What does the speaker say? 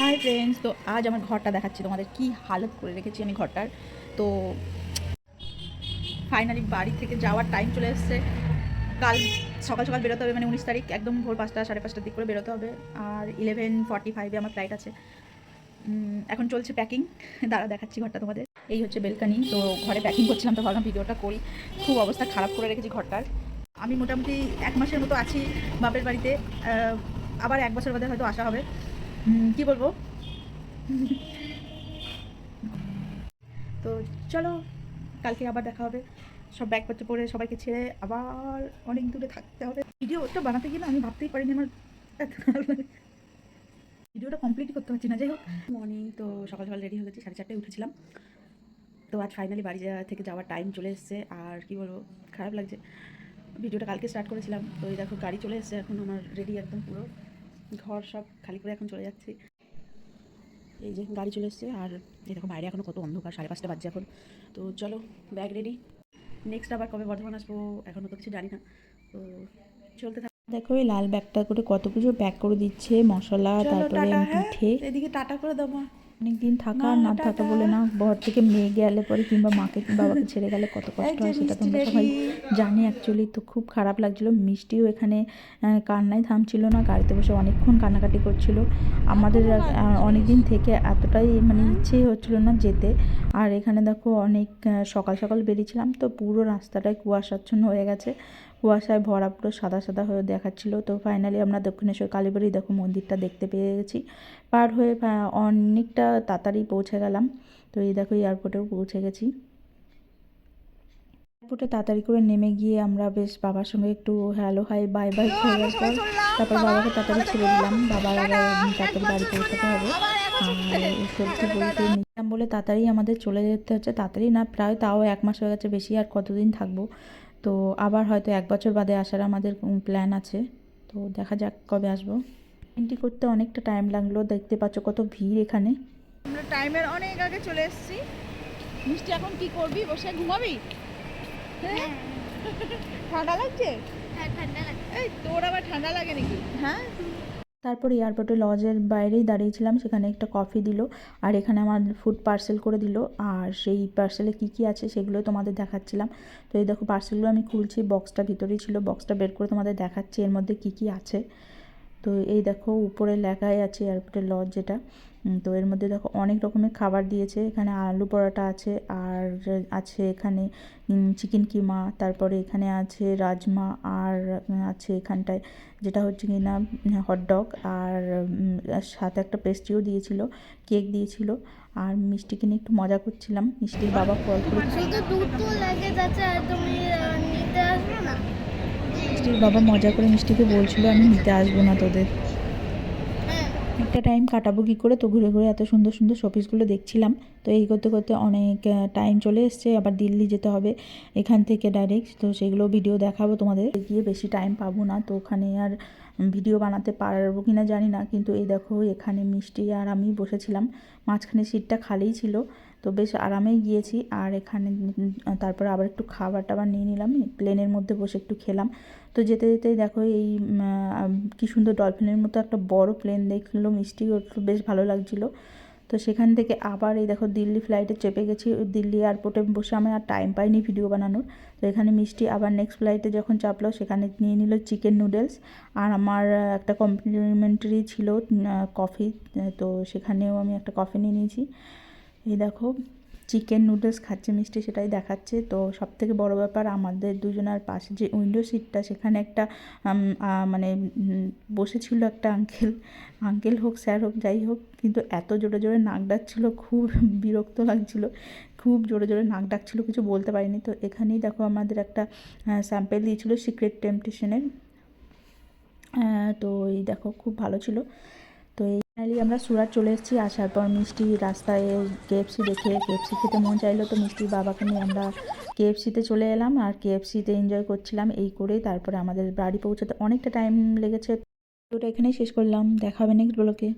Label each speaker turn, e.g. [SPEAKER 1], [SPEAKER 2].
[SPEAKER 1] Hi friends, তো আজ আমার ঘরটা দেখাচ্ছি তোমাদের কি হালত করে রেখেছি আমি ঘরটার। তো ফাইনালি বাড়ি থেকে যাওয়ার টাইম চলে এসছে। কাল সকাল সকাল বেরোতে হবে, মানে 19 তারিখ একদম ভোর 5টা 5:30টার দিক করে বেরোতে হবে। আর 11:45-এ আমার ফ্লাইট আছে। এখন চলছে প্যাকিং। দাঁড়া দেখাচ্ছি ঘরটা তোমাদের। এই হচ্ছে বেলকানি। তো ঘরে প্যাকিং করছিলাম, তো ভাবলাম ভিডিওটা করি। খুব অবস্থা খারাপ করে রেখেছি ঘরটার। আমি মোটামুটি 1 মাসের মতো আছি বাপের বাড়িতে। আবার 1 বছর বাদে হয়তো আসা হবে। কি বলবো। তো চলো, কালকে আবার দেখা হবে। সব ব্যাগপত্র পরে সবাইকে ছেড়ে আবার অনেক দূরে থাকতে হবে। ভিডিওটা বানাতে গিয়ে না আমি ভাবতেই পারিনি আমার এত খারাপ লাগে। ভিডিওটা কমপ্লিট করতে পারছি না। যাই হোক, মর্নিং তো সকাল সকাল রেডি হয়ে গেছি, 4:30টায় উঠেছিলাম। তো আজ ফাইনালি বাড়ি থেকে যাওয়ার টাইম চলে এসছে। আর কি বলবো, খারাপ লাগছে। ভিডিওটা কালকে স্টার্ট করেছিলাম, তো এই দেখো গাড়ি চলে এসছে। এখন আমার রেডি একদম পুরো, ঘর সব খালি করে এখন চলে যাচ্ছি। এই যে গাড়ি চলে এসছে। আর এই দেখো বাইরে এখনও কত অন্ধকার, 5:30 বাজছে এখন। তো চলো, ব্যাগ রেডি। নেক্সট আবার কবে বর্ধমান আসবো এখনও তো কিছু জানি না। তো চলতে থাক। দেখো এই লাল ব্যাগটা করে কত কিছু প্যাক করে দিচ্ছে, মশলা, তারপরে পিঠে। এদিকে টাটা করে দাও মা। অনেক দিন থাকা আর না থাকা বলে না, ঘর থেকে মেয়ে গেলে পরে কিংবা মাকে বাবাকে ছেড়ে গেলে কত কষ্ট হয় সেটা তোমরা সবাই জানি অ্যাকচুয়ালি। তো খুব খারাপ লাগছিলো। মিষ্টিও এখানে কান্নায় থামছিল না, গাড়িতে বসে অনেকক্ষণ কান্নাকাটি করছিল। আমাদের অনেক দিন থেকে এতটাই মানে ইচ্ছেই হচ্ছিল না যেতে। আর এখানে দেখো অনেক সকাল সকাল বেরিয়েছিলাম, তো পুরো রাস্তাটায় কুয়াশাচ্ছন্ন হয়ে গেছে, কুয়াশায় ভরা, পুরো সাদা সাদা হয়ে দেখাচ্ছিল। তো ফাইনালি আমরা দক্ষিণেশ্বর কালীবাড়ি দেখো মন্দিরটা দেখতে পেয়ে গেছি। পার হয়ে অনেকটা তাড়াতাড়ি পৌঁছে গেলাম। তো এই দেখো এয়ারপোর্টেও পৌঁছে গেছি। এয়ারপোর্টে তাড়াতাড়ি করে নেমে গিয়ে আমরা বেশ বাবার সঙ্গে একটু হ্যালো হাই বাই বাই করার পর তারপর বাবাকে তাড়াতাড়ি ছেড়ে দিলাম। বাবার আবার তাড়াতাড়ি বাড়ি পৌঁছাতে হবে। আর সত্যি বলতে নিলাম বলে তাড়াতাড়ি আমাদের চলে যেতে হচ্ছে। তাড়াতাড়ি না, প্রায় তাও 1 মাস হয়ে গেছে, বেশি আর কতদিন থাকবো। তো আবার হয়তো 1 বছর বাদে আসার আমাদের প্ল্যান আছে। তো দেখা যাক কবে আসবো। এন্ট্রি করতে অনেকটা টাইম লাগলো, দেখতে পাচ্ছ কত ভিড় এখানে। আমরা টাইমের অনেক আগে চলে এসেছি। মিষ্টি এখন কি করবি, বসে ঘুমাবি? হ্যাঁ, ঠান্ডা লাগছে?
[SPEAKER 2] হ্যাঁ ঠান্ডা লাগে।
[SPEAKER 1] এই তোর আবার ঠান্ডা লাগে নাকি? হ্যাঁ। তারপর এয়ারপোর্টে লজের বাইরেই দাঁড়িয়েছিলাম, সেখানে একটা কফি দিল। আর এখানে আমার ফুড পার্সেল করে দিল। আর সেই পার্সেলে কি কি আছে সেগুলো তোমাদের দেখাচ্ছিলাম। তো এই দেখো পার্সেলগুলো আমি খুলছি, বক্সটা ভিতরেই ছিল, বক্সটা বের করে তোমাদের দেখাচ্ছি এর মধ্যে কি কি আছে। তো এই দেখো উপরে লেখাই আছে এয়ারপোর্টের লজ যেটা। তো এর মধ্যে দেখো অনেক রকমের খাবার দিয়েছে। এখানে আলু পরোটা আছে, আর আছে এখানে চিকেন কিমা, তারপরে এখানে আছে রাজমা, আর আছে এখানটায় যেটা হচ্ছে কি না হটডগ, আর সাথে একটা পেস্ট্রিও দিয়েছিল, কেক দিয়েছিল। আর মিষ্টিকে নিয়ে একটু মজা করছিলাম। মিষ্টির বাবা কল করে
[SPEAKER 2] শুধু দুধ তো লাগে যাচ্ছে, আর তুমি নিতে আসবে না?
[SPEAKER 1] মিষ্টির বাবা মজা করে মিষ্টিকে বলছিল আমি নিতে আসবো না তোদের,
[SPEAKER 2] হ্যাঁ।
[SPEAKER 1] একটা টাইম কাটাবো কী করে। তো ঘুরে ঘুরে এত সুন্দর সুন্দর শোপিসগুলো দেখছিলাম। তো এই করতে করতে অনেক টাইম চলে এসছে। আবার দিল্লি যেতে হবে এখান থেকে ডাইরেক্ট। তো সেগুলো ভিডিও দেখাবো তোমাদের। গিয়ে বেশি টাইম পাবো না, তো ওখানে আর ভিডিও বানাতে পারবো কি না জানি না। কিন্তু এই দেখো এখানে মিষ্টি আর আমি বসেছিলাম, মাঝখানে সিটটা খালিই ছিল। তো বেশ আরামেই গিয়েছি। আর এখানে তারপর আবার একটু খাবার টাবার নিয়ে নিলাম, প্লেনের মধ্যে বসে একটু খেলাম। তো যেতে যেতেই দেখো এই কী সুন্দর ডলফিনের মতো একটা বড় প্লেন দেখলো মিষ্টি, ওর বেশ ভালো লাগছিলো। তো সেখান থেকে আবার এই দেখো দিল্লি ফ্লাইটে চেপে গেছি। দিল্লি এয়ারপোর্টে বসে আমি আর টাইম পাইনি ভিডিও বানানোর। তো এখানে মিষ্টি আবার নেক্সট ফ্লাইটে যখন চাপলো সেখানে নিয়ে নিল চিকেন নুডলস। আর আমার একটা কমপ্লিমেন্টারি ছিল কফি। তো সেখানেও আমি একটা কফি নিয়ে নিয়েছি। এই দেখো চিকেন নুডলস খাচ্ছে মিষ্টি, সেটাই দেখাচ্ছে। তো সবথেকে বড় ব্যাপার, আমাদের দুজনের পাশে যে উইন্ডো সিটটা সেখানে একটা মানে বসেছিল একটা আঙ্কেল হোক স্যার হোক যাই হোক, কিন্তু এত জোরে জোরে নাক ডাকছিল, খুব বিরক্ত লাগছিল, খুব জোরে জোরে নাক ডাকছিল, কিছু বলতে পারিনি। তো এখানেই দেখো আমাদের একটা স্যাম্পেল দিয়েছিল সিক্রেট টেম্পটেশনের। তো এই দেখো খুব ভালো ছিল। তো এই ফাইনালি আমরা সুরাট চলে এসেছি। আসার পর মিষ্টি রাস্তায় কেএফসি দেখে কেএফসি খেতে মন চাইলো, তো মিষ্টির বাবাকে নিয়ে আমরা কেএফসিতে চলে এলাম। আর কেএফসিতে এনজয় করছিলাম। এই করেই তারপরে আমাদের বাড়ি পৌঁছাতে অনেকটা টাইম লেগেছে। ওটা এখানেই শেষ করলাম, দেখা হবে নেক্সট ব্লগে।